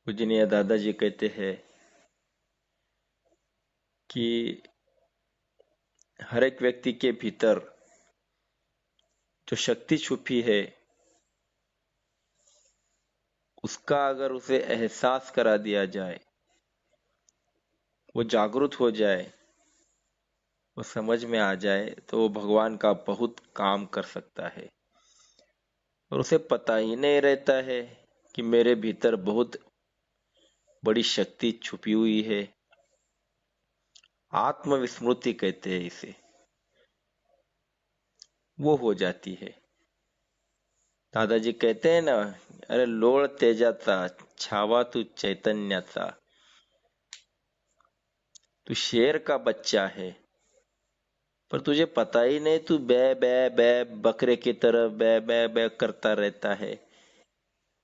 पूजनीय दादाजी कहते हैं कि हर एक व्यक्ति के भीतर जो शक्ति छुपी है उसका अगर उसे एहसास करा दिया जाए, वो जागरूक हो जाए, वो समझ में आ जाए तो वो भगवान का बहुत काम कर सकता है। और उसे पता ही नहीं रहता है कि मेरे भीतर बहुत बड़ी शक्ति छुपी हुई है। आत्मविस्मृति कहते हैं इसे, वो हो जाती है। दादाजी कहते हैं ना, अरे लोळ तेजाचा छावा तू चैतन्याचा। तू शेर का बच्चा है पर तुझे पता ही नहीं, तू बै बै बै बकरे की तरह बै बै बै करता रहता है।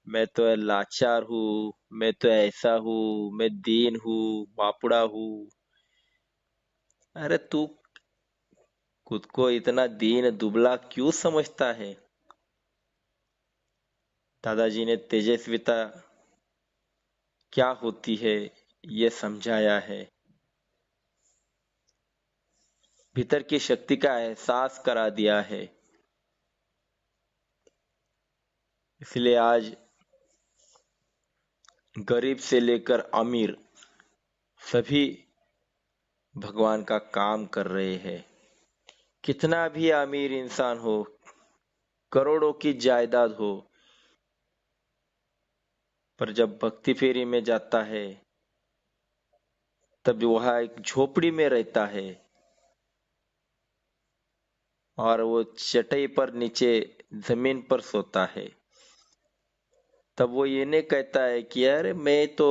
मैं तो लाचार हूँ, मैं तो ऐसा हूँ, मैं दीन हूँ, बापुड़ा हूँ। अरे तू खुद को इतना दीन दुबला क्यों समझता है? दादाजी ने तेजस्विता क्या होती है ये समझाया है। भीतर की शक्ति का एहसास करा दिया है। इसलिए आज गरीब से लेकर अमीर सभी भगवान का काम कर रहे हैं। कितना भी अमीर इंसान हो, करोड़ों की जायदाद हो, पर जब भक्ति फेरी में जाता है तब वह एक झोपड़ी में रहता है और वो चटाई पर नीचे जमीन पर सोता है। तब वो ये नहीं कहता है कि अरे मैं तो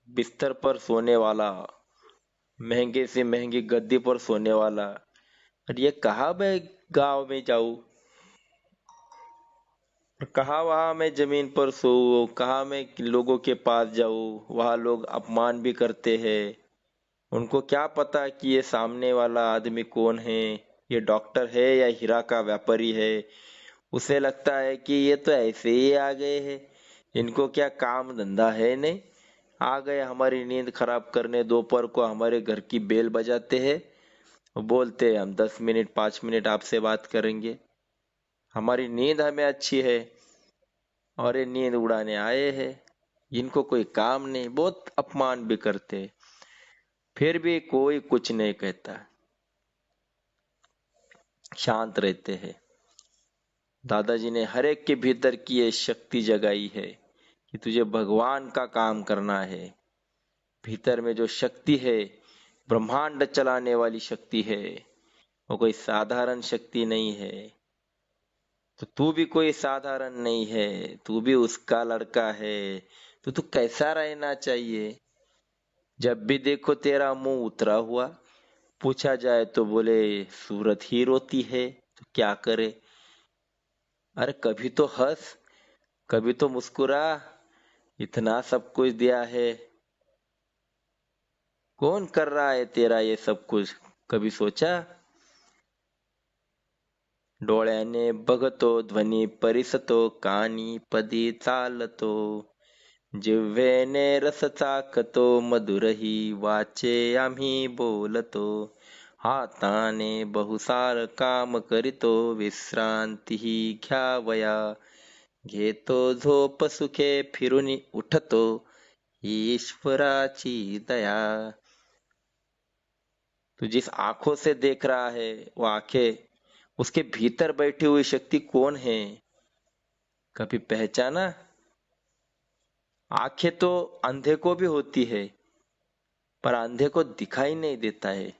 बिस्तर पर सोने वाला, महंगे से महंगी गद्दी पर सोने वाला, और ये कहाँ मैं गांव में जाऊं, कहाँ वहां मैं जमीन पर सोऊं, कहाँ मैं लोगों के पास जाऊं, वहां लोग अपमान भी करते हैं। उनको क्या पता कि ये सामने वाला आदमी कौन है, ये डॉक्टर है या हीरा का व्यापारी है। उसे लगता है कि ये तो ऐसे ही आ गए हैं, इनको क्या काम धंधा है नहीं, आ गए हमारी नींद खराब करने, दोपहर को हमारे घर की बेल बजाते हैं और बोलते हैं हम 10 मिनट 5 मिनट आपसे बात करेंगे। हमारी नींद हमें अच्छी है और ये नींद उड़ाने आए हैं। इनको कोई काम नहीं, बहुत अपमान भी करते, फिर भी कोई कुछ नहीं कहता, शांत रहते हैं। दादाजी ने हर एक के भीतर की ये शक्ति जगाई है कि तुझे भगवान का काम करना है। भीतर में जो शक्ति है, ब्रह्मांड चलाने वाली शक्ति है, वो कोई साधारण शक्ति नहीं है। तो तू भी कोई साधारण नहीं है, तू भी उसका लड़का है। तो तू कैसा रहना चाहिए? जब भी देखो तेरा मुंह उतरा हुआ, पूछा जाए तो बोले सूरत ही रोती है, तो क्या करे? अरे कभी तो हंस, कभी तो मुस्कुरा, इतना सब कुछ दिया है, कौन कर रहा है तेरा ये सब कुछ, कभी सोचा? डोळ्याने बघतो ध्वनी परिसतो, कानी पदी चालतो, जिव्हेने रस चाखतो, मधुरही वाचे आम्ही बोलतो, हाताने बहुसार काम करीतो, विश्रांतीही घ्यावया, घेतो झोप सुखे फिरून उठतो, ईश्वराची दया। तो जिस आंखों से देख रहा है वो आंखें, उसके भीतर बैठी हुई शक्ति कौन है, कभी पहचाना? आंखें तो अंधे को भी होती है पर अंधे को दिखाई नहीं देता है।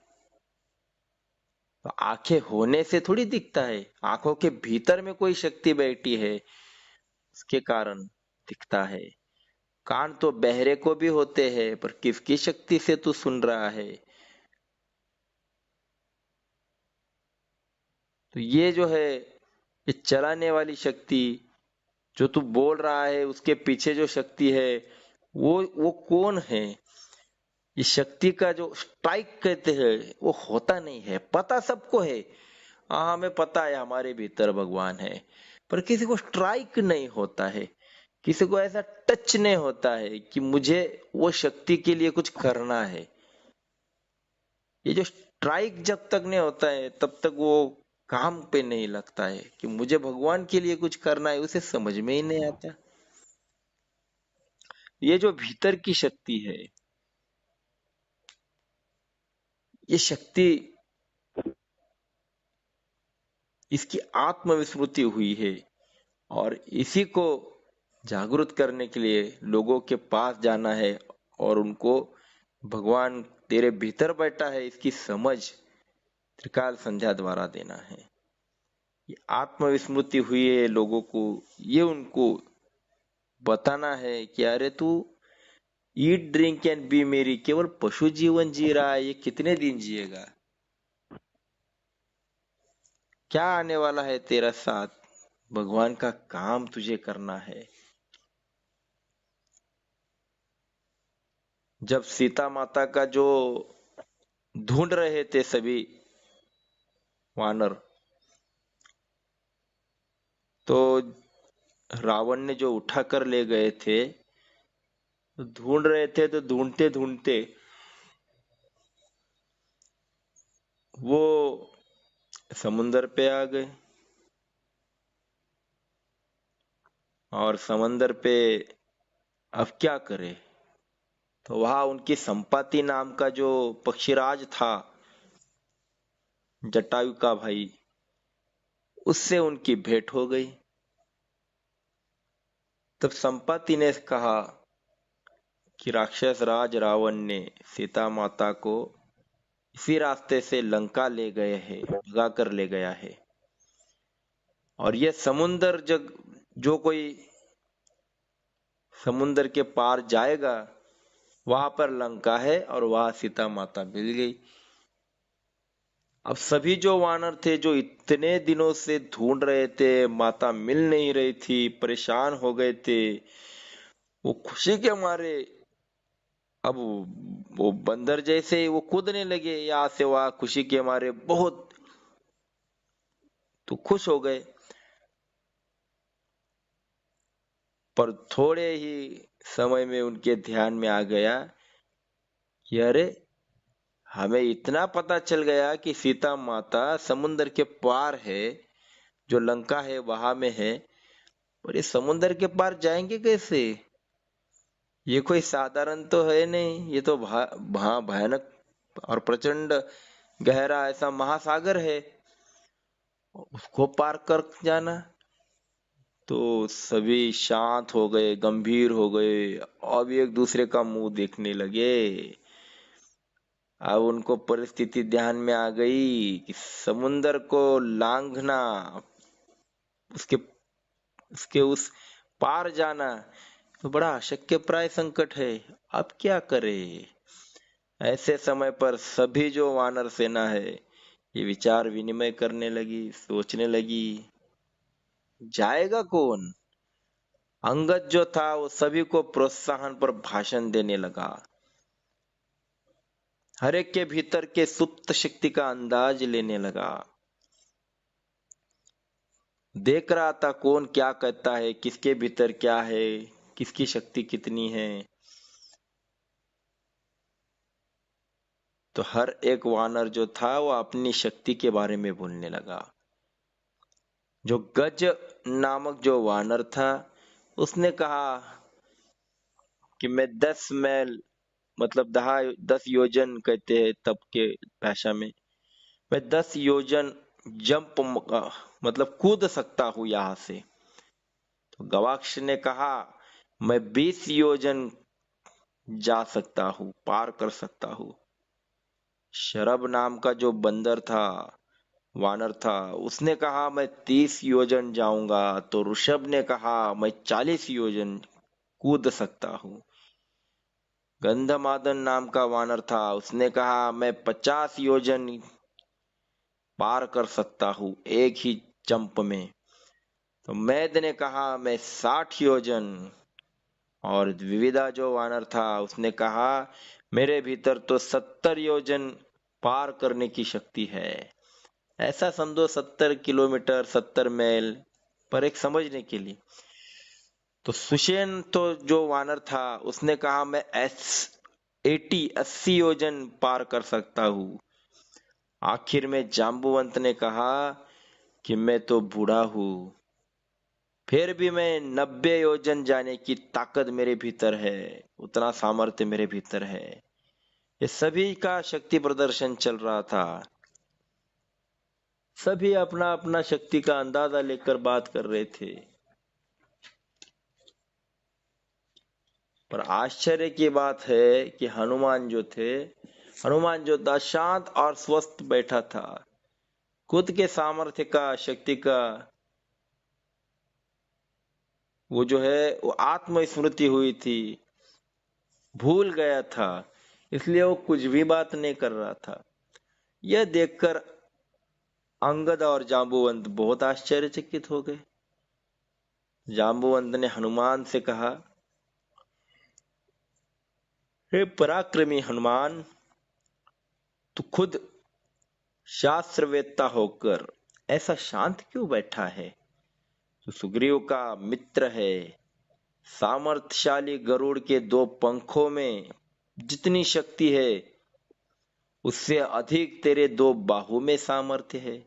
तो आंखें होने से थोड़ी दिखता है, आंखों के भीतर में कोई शक्ति बैठी है, उसके कारण दिखता है। कान तो बहरे को भी होते हैं पर किसकी शक्ति से तू सुन रहा है? तो ये जो है, ये चलाने वाली शक्ति, जो तू बोल रहा है उसके पीछे जो शक्ति है, वो कौन है? ये शक्ति का जो स्ट्राइक कहते हैं वो होता नहीं है। पता सबको है, हाँ हमें पता है हमारे भीतर भगवान है, पर किसी को स्ट्राइक नहीं होता है। किसी को ऐसा टच नहीं होता है कि मुझे वो शक्ति के लिए कुछ करना है। ये जो स्ट्राइक जब तक नहीं होता है तब तक वो काम पे नहीं लगता है कि मुझे भगवान के लिए कुछ करना है, उसे समझ में ही नहीं आता। ये जो भीतर की शक्ति है, ये शक्ति, इसकी आत्मविस्मृति हुई है। और इसी को जागृत करने के लिए लोगों के पास जाना है और उनको भगवान तेरे भीतर बैठा है इसकी समझ त्रिकाल संध्या द्वारा देना है। ये आत्मविस्मृति हुई है लोगों को, ये उनको बताना है कि अरे तू ईट ड्रिंक एंड बी मेरी केवल पशु जीवन जी रहा है, ये कितने दिन जिएगा? क्या आने वाला है तेरा साथ? भगवान का काम तुझे करना है। जब सीता माता का जो ढूंढ रहे थे सभी वानर, तो रावण ने जो उठा कर ले गए थे, तो ढूंढ रहे थे, तो ढूंढते ढूंढते वो समुंदर पे आ गए। और समंदर पे अब क्या करे? तो वहां उनकी संपाति नाम का जो पक्षीराज था, जटायु का भाई, उससे उनकी भेंट हो गई। तब संपाति ने कहा कि राक्षस राज रावण ने सीता माता को इसी रास्ते से लंका ले गए हैं, भगा कर ले गया है। और ये समुंदर जग जो कोई समुंदर के पार जाएगा, वहां पर लंका है और वहां सीता माता मिल गई। अब सभी जो वानर थे, जो इतने दिनों से ढूंढ रहे थे, माता मिल नहीं रही थी, परेशान हो गए थे, वो खुशी के मारे अब वो बंदर जैसे वो कूदने लगे यहाँ से वहां, खुशी के मारे बहुत तो खुश हो गए। पर थोड़े ही समय में उनके ध्यान में आ गया कि अरे, हमें इतना पता चल गया कि सीता माता समुद्र के पार है, जो लंका है वहां में है। पर ये समुद्र के पार जाएंगे कैसे? ये कोई साधारण तो है नहीं, ये तो भयानक और प्रचंड गहरा ऐसा महासागर है, उसको पार कर जाना। तो सभी शांत हो गए, गंभीर हो गए। अब एक दूसरे का मुंह देखने लगे। अब उनको परिस्थिति ध्यान में आ गई कि समुंदर को लांघना, उसके उसके उस पार जाना तो बड़ा अशक्य प्राय संकट है। अब क्या करे? ऐसे समय पर सभी जो वानर सेना है, ये विचार विनिमय करने लगी, सोचने लगी, जाएगा कौन? अंगद जो था वो सभी को प्रोत्साहन पर भाषण देने लगा। हर एक के भीतर के सुप्त शक्ति का अंदाज लेने लगा। देख रहा था कौन क्या कहता है, किसके भीतर क्या है, किसकी शक्ति कितनी है। तो हर एक वानर जो था वो अपनी शक्ति के बारे में बोलने लगा। जो गज नामक जो वानर था, उसने कहा कि मैं 10 मैल, मतलब 10 योजन कहते हैं तब के भाषा में, मैं 10 योजन जंप मतलब कूद सकता हूं यहां से। तो गवाक्ष ने कहा मैं 20 योजन जा सकता हूं, पार कर सकता हूं। शरभ नाम का जो बंदर था, वानर था, उसने कहा मैं 30 योजन जाऊंगा। तो ऋषभ ने कहा मैं 40 योजन कूद सकता हूं। गंधमादन नाम का वानर था, उसने कहा मैं 50 योजन पार कर सकता हूं एक ही जंप में। तो मैद ने कहा मैं 60 योजन। और विविधा जो वानर था, उसने कहा मेरे भीतर तो 70 योजन पार करने की शक्ति है। ऐसा समझो 70 किलोमीटर, 70 मैल, पर एक समझने के लिए। तो सुषेण तो जो वानर था उसने कहा मैं 80 योजन पार कर सकता हूँ। आखिर में जाम्बुवंत ने कहा कि मैं तो बूढ़ा हूँ, फिर भी मैं 90 योजन जाने की ताकत मेरे भीतर है, उतना सामर्थ्य मेरे भीतर है। ये सभी का शक्ति प्रदर्शन चल रहा था। सभी अपना अपना शक्ति का अंदाजा लेकर बात कर रहे थे। पर आश्चर्य की बात है कि हनुमान जो था शांत और स्वस्थ बैठा था। खुद के सामर्थ्य का, शक्ति का वो जो है वो आत्मस्मृति हुई थी, भूल गया था, इसलिए वो कुछ भी बात नहीं कर रहा था। यह देखकर अंगद और जाम्बुवंत बहुत आश्चर्यचकित हो गए। जाम्बुवंत ने हनुमान से कहा, हे पराक्रमी हनुमान, तू खुद शास्त्रवेत्ता होकर ऐसा शांत क्यों बैठा है? तू सुग्रीव का मित्र है। सामर्थ्यशाली गरुड़ के 2 पंखों में जितनी शक्ति है उससे अधिक तेरे 2 बाहु में सामर्थ्य है।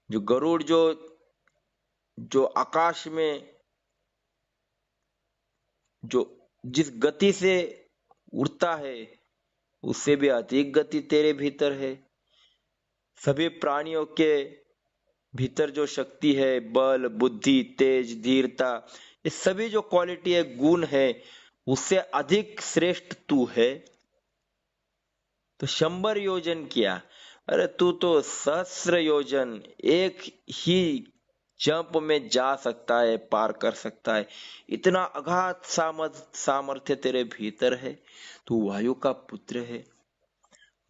जो गरुड़ जो आकाश में जो जिस गति से उड़ता है उससे भी अधिक गति तेरे भीतर है। सभी प्राणियों के भीतर जो शक्ति है, बल, बुद्धि, तेज, धीरता, ये सभी जो क्वालिटी है, गुण है, उससे अधिक श्रेष्ठ तू है। तो 100 योजन किया, अरे तू तो सहस्र योजन एक ही जंप में जा सकता है, पार कर सकता है। इतना अगाध सामर्थ्य तेरे भीतर है। तू वायु का पुत्र है।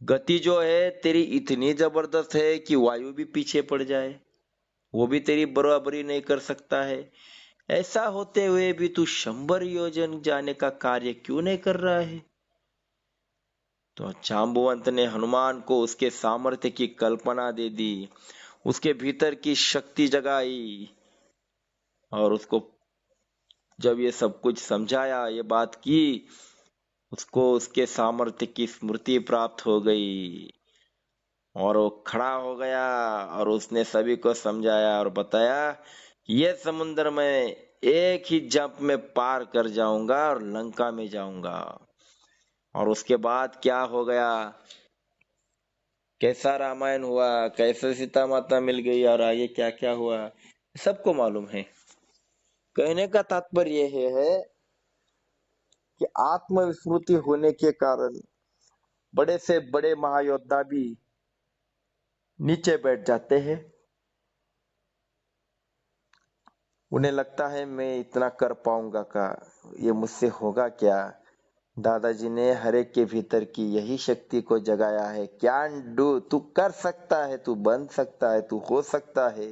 गति जो है तेरी इतनी जबरदस्त है कि वायु भी पीछे पड़ जाए, वो भी तेरी बराबरी नहीं कर सकता है। ऐसा होते हुए भी तू 100 योजन जाने का कार्य क्यों नहीं कर रहा है? तो जाम्बुवंत ने हनुमान को उसके सामर्थ्य की कल्पना दे दी, उसके भीतर की शक्ति जगाई, और उसको जब ये सब कुछ समझाया, ये बात की, उसको उसके सामर्थ्य की स्मृति प्राप्त हो गई और वो खड़ा हो गया और उसने सभी को समझाया और बताया कि ये समुद्र में एक ही जंप में पार कर जाऊंगा और लंका में जाऊंगा। और उसके बाद क्या हो गया, कैसा रामायण हुआ, कैसे सीता माता मिल गई और आगे क्या क्या हुआ, सबको मालूम है। कहने का तात्पर्य यह है कि आत्मविस्मृति होने के कारण बड़े से बड़े महायोद्धा भी नीचे बैठ जाते हैं। उन्हें लगता है मैं इतना कर पाऊंगा का, ये मुझसे होगा क्या? दादाजी ने हर एक के भीतर की यही शक्ति को जगाया है। कैन डू, तू कर सकता है, तू बन सकता है, तू हो सकता है।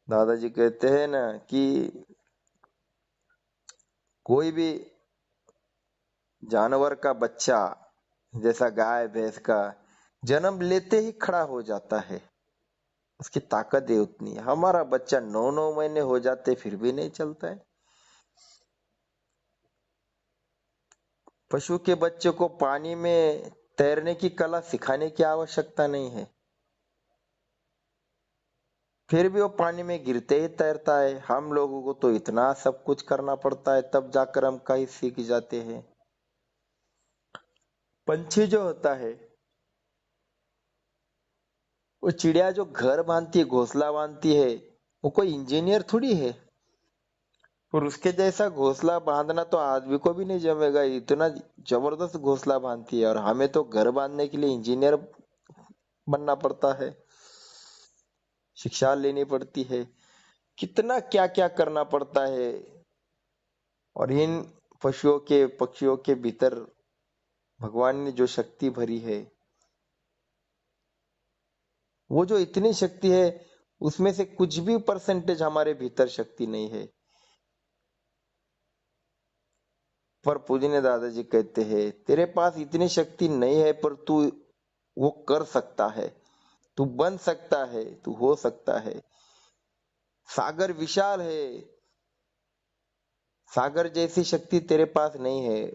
दादाजी कहते हैं ना कि कोई भी जानवर का बच्चा, जैसा गाय भैंस का, जन्म लेते ही खड़ा हो जाता है, उसकी ताकत है उतनी। हमारा बच्चा 9-9 महीने हो जाते फिर भी नहीं चलता है। पशु के बच्चे को पानी में तैरने की कला सिखाने की आवश्यकता नहीं है, फिर भी वो पानी में गिरते ही तैरता है। हम लोगों को तो इतना सब कुछ करना पड़ता है, तब जाकर हम कहीं सीख जाते हैं। पंछी जो होता है, वो चिड़िया जो घर बांधती है, घोंसला बांधती है, वो कोई इंजीनियर थोड़ी है। और उसके जैसा घोंसला बांधना तो आदमी को भी नहीं जमेगा, इतना जबरदस्त घोंसला बांधती है। और हमें तो घर बांधने के लिए इंजीनियर बनना पड़ता है, शिक्षा लेनी पड़ती है, कितना क्या क्या करना पड़ता है। और इन पशुओं के, पक्षियों के भीतर भगवान ने जो शक्ति भरी है, वो जो इतनी शक्ति है, उसमें से कुछ भी परसेंटेज हमारे भीतर शक्ति नहीं है। पर पूजनीय दादाजी कहते हैं, तेरे पास इतनी शक्ति नहीं है, पर तू वो कर सकता है, तू बन सकता है, तू हो सकता है। सागर विशाल है, सागर जैसी शक्ति तेरे पास नहीं है,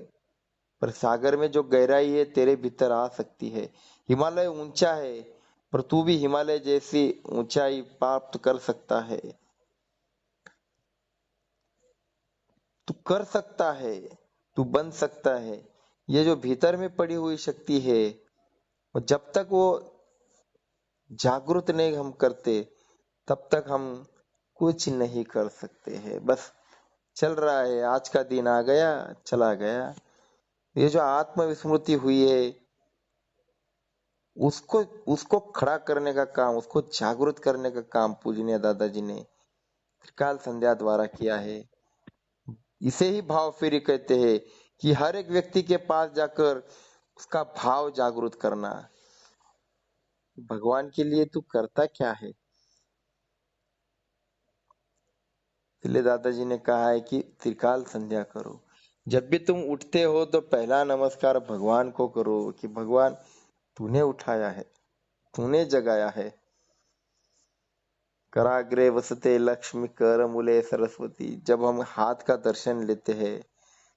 पर सागर में जो गहराई है तेरे भीतर आ सकती है। हिमालय ऊंचा है, पर तू भी हिमालय जैसी ऊंचाई प्राप्त कर सकता है। तू कर सकता है, तू बन सकता है। ये जो भीतर में पड़ी हुई शक्ति है, और जब तक वो जागृत नहीं हम करते, तब तक हम कुछ नहीं कर सकते हैं। बस चल रहा है, आज का दिन आ गया, चला गया। ये जो आत्मविस्मृति हुई है, उसको उसको खड़ा करने का काम, उसको जागृत करने का काम पूजनीय दादाजी ने त्रिकाल संध्या द्वारा किया है। इसे ही भाव फेरी कहते हैं, कि हर एक व्यक्ति के पास जाकर उसका भाव जागृत करना। भगवान के लिए तू करता क्या है? इसलिए दादाजी ने कहा है कि त्रिकाल संध्या करो। जब भी तुम उठते हो तो पहला नमस्कार भगवान को करो, कि भगवान तूने उठाया है, तूने जगाया है। कराग्रे वसते लक्ष्मी कर मूले सरस्वती। जब हम हाथ का दर्शन लेते हैं,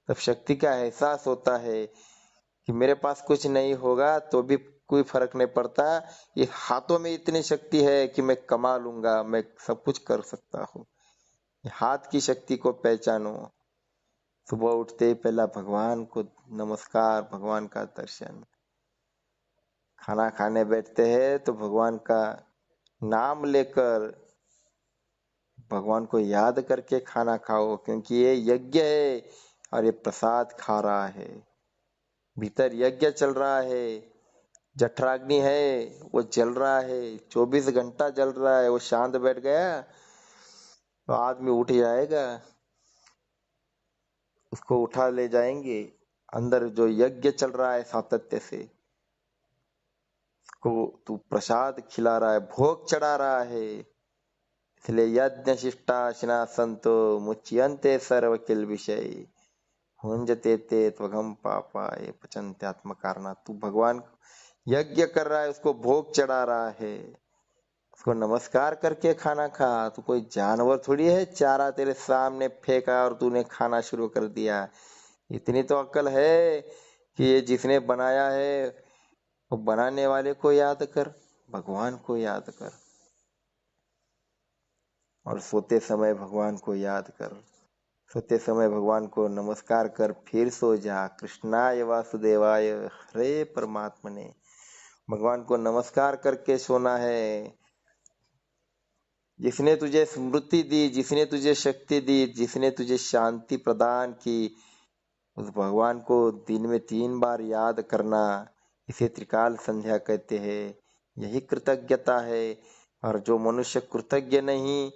तब शक्ति का एहसास होता है कि मेरे पास कुछ नहीं होगा तो भी कोई फर्क नहीं पड़ता। ये हाथों में इतनी शक्ति है कि मैं कमा लूंगा, मैं सब कुछ कर सकता हूँ। हाथ की शक्ति को पहचानो। सुबह उठते ही पहला भगवान को नमस्कार, भगवान का दर्शन। खाना खाने बैठते हैं तो भगवान का नाम लेकर, भगवान को याद करके खाना खाओ, क्योंकि ये यज्ञ है और ये प्रसाद खा रहा है। भीतर यज्ञ चल रहा है, जठराग्नि है, वो जल रहा है, 24 घंटा जल रहा है। वो शांत बैठ गया तो आदमी उठ जाएगा, उसको उठा ले जाएंगे। अंदर जो यज्ञ चल रहा है सातत्य से, उसको तू प्रसाद खिला रहा है, भोग चढ़ा रहा है। इसलिए यज्ञ शिष्टाशिना संतो मुच्यन्ते सर्व किल विषय भुंजते ते त्वघम पापाय पचन्त्यात्म कारणात्। तू भगवान यज्ञ कर रहा है, उसको भोग चढ़ा रहा है, उसको नमस्कार करके खाना खा। तू कोई जानवर थोड़ी है, चारा तेरे सामने फेंका और तूने खाना शुरू कर दिया। इतनी तो अक्ल है कि ये जिसने बनाया है, वो बनाने वाले को याद कर, भगवान को याद कर, और सोते समय भगवान को याद कर। सोते समय भगवान को नमस्कार कर, फिर सो जा। कृष्णाय वासुदेवाय हरे परमात्मने। भगवान को नमस्कार करके सोना है। जिसने तुझे स्मृति दी, जिसने तुझे शक्ति दी, जिसने तुझे शांति प्रदान की, उस भगवान को दिन में 3 बार याद करना, इसे त्रिकाल संध्या कहते हैं। यही कृतज्ञता है। और जो मनुष्य कृतज्ञ नहीं,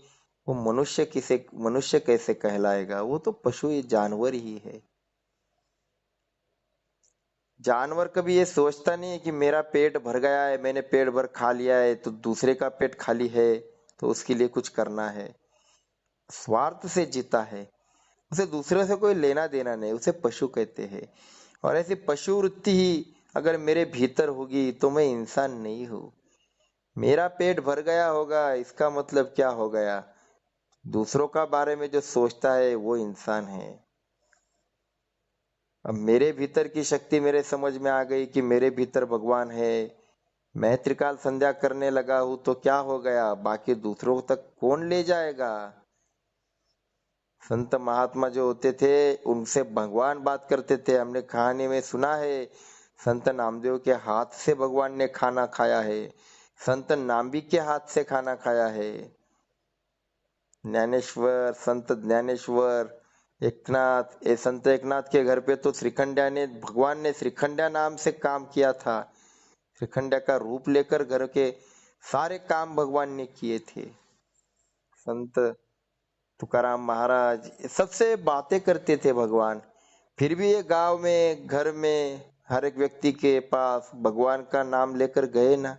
वो मनुष्य कैसे कहलाएगा? वो तो पशु जानवर ही है। जानवर कभी ये सोचता नहीं है कि मेरा पेट भर गया है, मैंने पेट भर खा लिया है, तो दूसरे का पेट खाली है तो उसके लिए कुछ करना है। स्वार्थ से जीता है, उसे दूसरे से कोई लेना देना नहीं, उसे पशु कहते हैं। और ऐसी पशु वृत्ति ही अगर मेरे भीतर होगी तो मैं इंसान नहीं हूँ। मेरा पेट भर गया होगा, इसका मतलब क्या हो गया? दूसरों का बारे में जो सोचता है वो इंसान है। अब मेरे भीतर की शक्ति मेरे समझ में आ गई कि मेरे भीतर भगवान है। मैं त्रिकाल संध्या करने लगा हूं तो क्या हो गया? बाकी दूसरों तक कौन ले जाएगा? संत महात्मा जो होते थे, उनसे भगवान बात करते थे। हमने कहानी में सुना है, संत नामदेव के हाथ से भगवान ने खाना खाया है, संत नाम्बी के हाथ से खाना खाया है। ज्ञानेश्वर, संत ज्ञानेश्वर, एकनाथ, संत एकनाथ के घर पे तो श्रीखंडिया ने, भगवान ने श्रीखंडिया नाम से काम किया था। श्रीखंडिया का रूप लेकर घर के सारे काम भगवान ने किए थे। संत तुकाराम महाराज सबसे बातें करते थे भगवान। फिर भी ये गांव में, घर में, हर एक व्यक्ति के पास भगवान का नाम लेकर गए ना।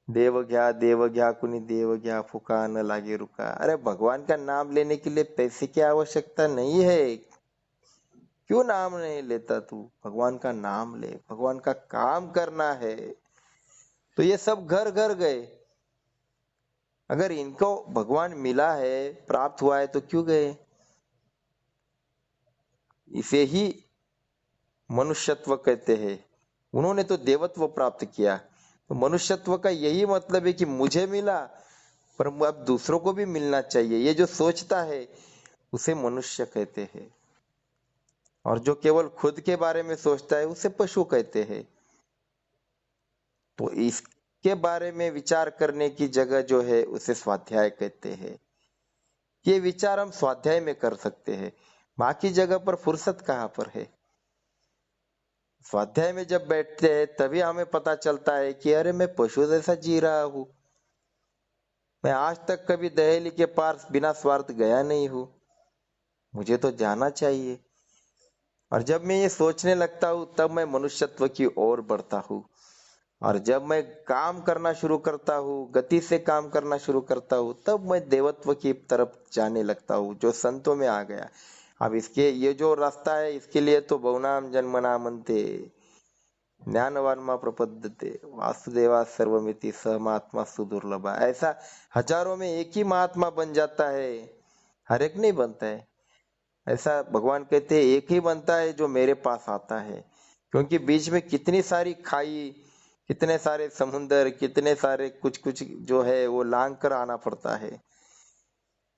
देव घ्या कुनी देव घ्या, फुका न लागे रुका। अरे भगवान का नाम लेने के लिए पैसे की आवश्यकता नहीं है। क्यों नाम नहीं लेता तू? भगवान का नाम ले, भगवान का काम करना है। तो ये सब घर घर गए। अगर इनको भगवान मिला है, प्राप्त हुआ है, तो क्यों गए? इसे ही मनुष्यत्व कहते हैं। उन्होंने तो देवत्व प्राप्त किया, तो मनुष्यत्व का यही मतलब है कि मुझे मिला, पर अब दूसरों को भी मिलना चाहिए। ये जो सोचता है उसे मनुष्य कहते हैं, और जो केवल खुद के बारे में सोचता है उसे पशु कहते हैं। तो इसके बारे में विचार करने की जगह जो है उसे स्वाध्याय कहते हैं। ये विचार हम स्वाध्याय में कर सकते हैं, बाकी जगह पर फुर्सत कहाँ पर है। स्वाध्याय में जब बैठते हैं तभी हमें पता चलता है कि अरे मैं पशु जैसा जी रहा हूँ, मैं आज तक कभी दहेली के पार बिना स्वार्थ गया नहीं हूँ, मुझे तो जाना चाहिए। और जब मैं ये सोचने लगता हूँ तब मैं मनुष्यत्व की ओर बढ़ता हूँ। और जब मैं काम करना शुरू करता हूँ, गति से काम करना शुरू करता हूँ, तब मैं देवत्व की तरफ जाने लगता हूँ, जो संतों में आ गया। अब इसके ये जो रास्ता है, इसके लिए तो बहुनाम जन्मनामन्ते ज्ञानवानमा प्रपद्यते वासुदेवा सर्वमिति स महात्मा सुदुर्लभा। ऐसा हजारों में एक ही महात्मा बन जाता है, हर एक नहीं बनता है। ऐसा भगवान कहते हैं एक ही बनता है जो मेरे पास आता है, क्योंकि बीच में कितनी सारी खाई, कितने सारे समुंदर, कितने सारे कुछ कुछ जो है वो लांग कर आना पड़ता है।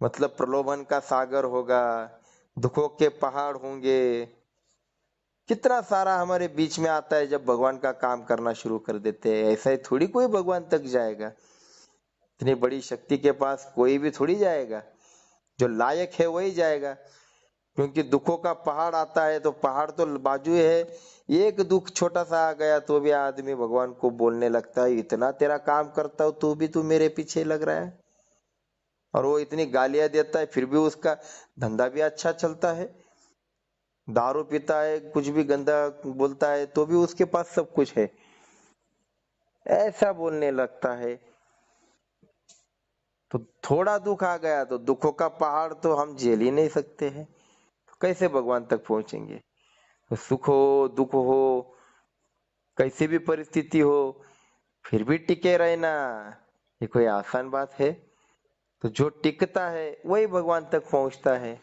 मतलब प्रलोभन का सागर होगा, दुखों के पहाड़ होंगे, कितना सारा हमारे बीच में आता है जब भगवान का काम करना शुरू कर देते हैं। ऐसा ही थोड़ी कोई भगवान तक जाएगा, इतनी बड़ी शक्ति के पास कोई भी थोड़ी जाएगा, जो लायक है वही जाएगा। क्योंकि दुखों का पहाड़ आता है तो पहाड़ तो बाजू है, एक दुख छोटा सा आ गया तो भी आदमी भगवान को बोलने लगता है, इतना तेरा काम करता हूं तू भी तू मेरे पीछे लग रहा है। और वो इतनी गालियां देता है फिर भी उसका धंधा भी अच्छा चलता है। दारू पीता है, कुछ भी गंदा बोलता है, तो भी उसके पास सब कुछ है, ऐसा बोलने लगता है। तो थोड़ा दुख आ गया तो दुखों का पहाड़ तो हम झेल ही नहीं सकते हैं, तो कैसे भगवान तक पहुंचेंगे। तो सुख हो दुख हो, कैसी भी परिस्थिति हो, फिर भी टिके रहना, ये कोई आसान बात है? तो जो टिकता है वही भगवान तक पहुंचता है।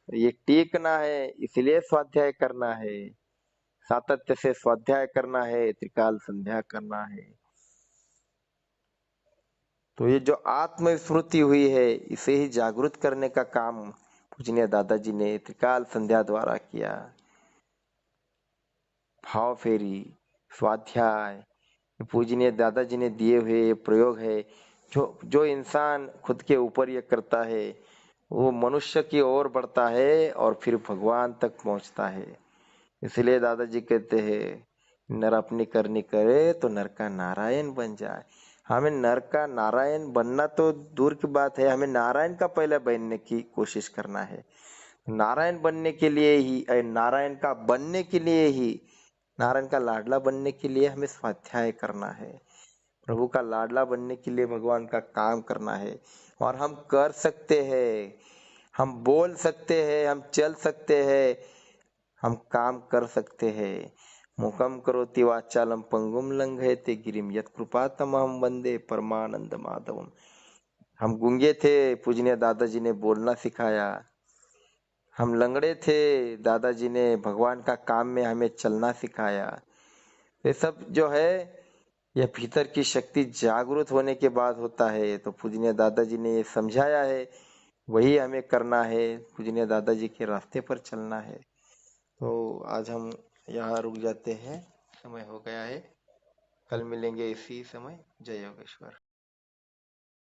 ये टिकना है, इसलिए स्वाध्याय करना है, सातत्य से स्वाध्याय करना है, त्रिकाल संध्या करना है। तो ये जो आत्मस्मृति हुई है, इसे ही जागृत करने का काम पूजनीय दादाजी ने त्रिकाल संध्या द्वारा किया। भाव फेरी, स्वाध्याय, पूजनीय दादाजी ने दिए हुए प्रयोग है। जो जो इंसान खुद के ऊपर ये करता है वो मनुष्य की ओर बढ़ता है और फिर भगवान तक पहुंचता है। इसलिए दादाजी कहते हैं नर अपनी करनी करे तो नर का नारायण बन जाए। हमें नर का नारायण बनना तो दूर की बात है, हमें नारायण का पहले बनने की कोशिश करना है। नारायण बनने के लिए ही, नारायण का बनने के लिए ही, नारायण का लाडला बनने के लिए हमें स्वाध्याय करना है, प्रभु का लाडला बनने के लिए भगवान का काम करना है। और हम कर सकते हैं, हम बोल सकते हैं, हम चल सकते हैं, हम काम कर सकते हैं। मुखम करोति वाचालम पंगुम लंघयते गिरिम यत्कृपातमहं वंदे परमानंद माधवम। हम गूंगे थे, पूजनीय दादाजी ने बोलना सिखाया। हम लंगड़े थे, दादाजी ने भगवान का काम में हमें चलना सिखाया। ये सब जो है यह भीतर की शक्ति जागृत होने के बाद होता है। तो पूजनीय दादाजी ने ये समझाया है, वही हमें करना है, पूजनीय दादाजी के रास्ते पर चलना है। तो आज हम यहाँ रुक जाते हैं, समय हो गया है, कल मिलेंगे इसी समय। जय योगेश्वर।